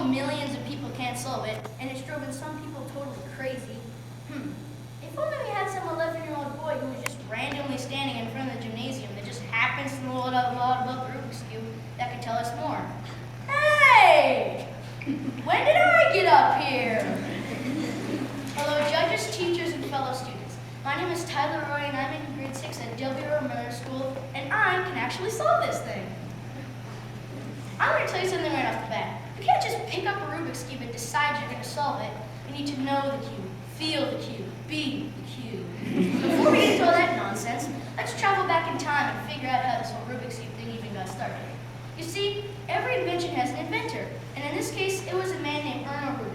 know millions of people can't solve it, and it's driven some people totally crazy. If only we had some 11-year-old boy who was just randomly standing in front of the gymnasium that just happens to know a lot about the Rubik's Cube that could tell us more. Hey! When did I get up here? Hello, judges, teachers, and fellow students. My name is Tyler Roy, and I'm in grade 6 at W. Miller School, and I can actually solve this thing. I'm going to tell you something right off the bat. You can't just pick up a Rubik's Cube and decide you're going to solve it. You need to know the cube, feel the cube, be the cube. Before we get into all that nonsense, let's travel back in time and figure out how this whole Rubik's Cube thing even got started. You see, every invention has an inventor, and in this case, it was a man named Rubik.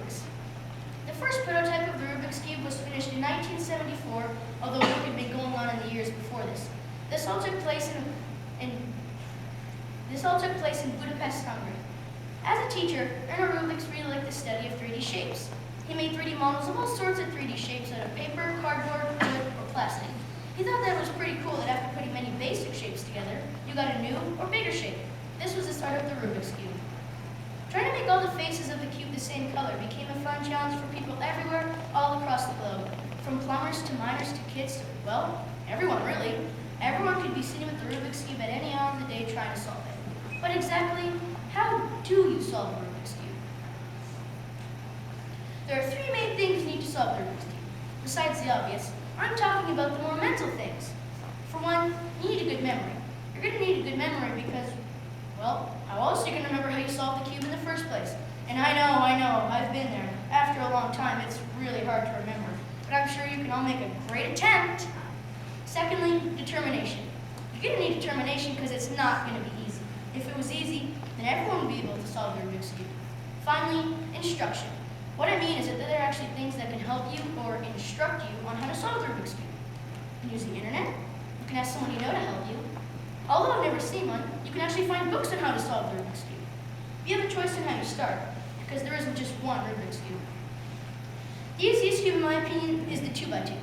The first prototype of the Rubik's Cube was finished in 1974, although work had been going on in the years before this. This all took place in Budapest, Hungary. As a teacher, Rubik really liked the study of 3D shapes. He made 3D models of all sorts of 3D shapes out of paper, cardboard, wood, or plastic. He thought that it was pretty cool that after putting many basic shapes together, you got a new or bigger shape. This was the start of the Rubik's Cube. Trying to make all the faces of the cube the same color became a fun challenge for people everywhere, all across the globe. From plumbers to miners to kids to, well, everyone really. Everyone could be sitting with the Rubik's Cube at any hour of the day trying to solve it. But exactly how do you solve a Rubik's Cube? There are three main things you need to solve the Rubik's Cube. Besides the obvious, I'm talking about the more mental things. For one, you need a good memory. You're going to need a good memory because, well, how else are you going to remember how you solved the cube in the first place? And I know, I've been there. After a long time, it's really hard to remember. But I'm sure you can all make a great attempt. Secondly, determination. You're going to need determination because it's not going to be easy. If it was easy, then everyone would be able to solve the Rubik's Cube. Finally, instruction. What I mean is that there are actually things that can help you or instruct you on how to solve the Rubik's Cube. You can use the internet. You can ask someone you know to help you. Although I've never seen one, you can actually find books on how to solve the Rubik's Cube. You have a choice on how you start, because there isn't just one Rubik's Cube. The easiest cube, in my opinion, is the 2x2.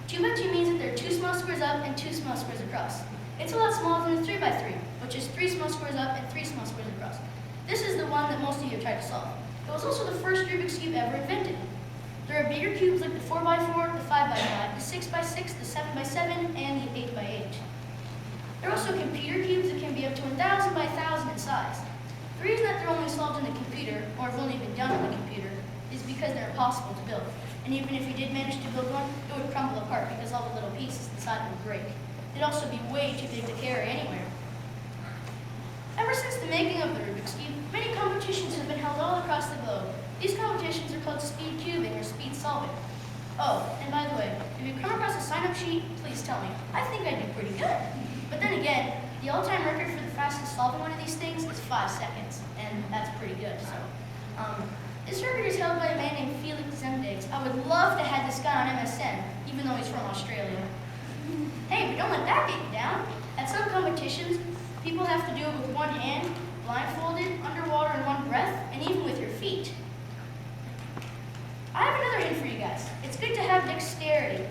2x2 means that there are 2 small squares up and 2 small squares across. It's a lot smaller than the 3x3, which is 3 small squares up and 3 small squares across. This is the one that most of you have tried to solve. It was also the first Rubik's Cube ever invented. There are bigger cubes like the 4x4, the 5x5, the 6x6, the 7x7, and the 8x8. There are also computer cubes that can be up to 1,000 by 1,000 in size. The reason that they're only solved in the computer, or have only been done on the computer, is because they're impossible to build. And even if you did manage to build one, it would crumble apart because all the little pieces inside would break. They'd also be way too big to carry anywhere. Ever since the making of the Rubik's Cube, many competitions have been held all across the globe. These competitions are called speed cubing or speed solving. Oh, and by the way, if you come across a sign-up sheet, please tell me. I think I do pretty good. But then again, the all-time record for the fastest solving one of these things is 5 seconds, and that's pretty good. So, this record is held by a man named Felix Zemdegs. I would love to have this guy on MSN, even though he's from Australia. Hey, but don't let that get you down. At some competitions, people have to do it with one hand, blindfolded, underwater in one breath, and even with your feet. I have another hint for you guys. It's good to have dexterity.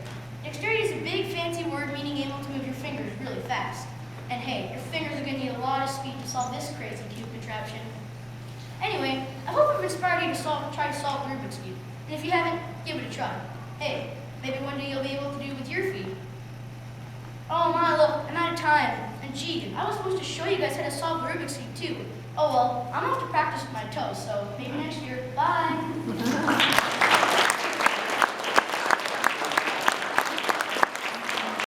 Dexterity is a big fancy word meaning able to move your fingers really fast. And hey, your fingers are going to need a lot of speed to solve this crazy cube contraption. Anyway, I hope I've inspired you to try to solve the Rubik's Cube. And if you haven't, give it a try. Hey, maybe one day you'll be able to do it with your feet. Oh my, look, I'm out of time. And gee, I was supposed to show you guys how to solve the Rubik's Cube too. Oh well, I'm off to practice with my toes, so maybe next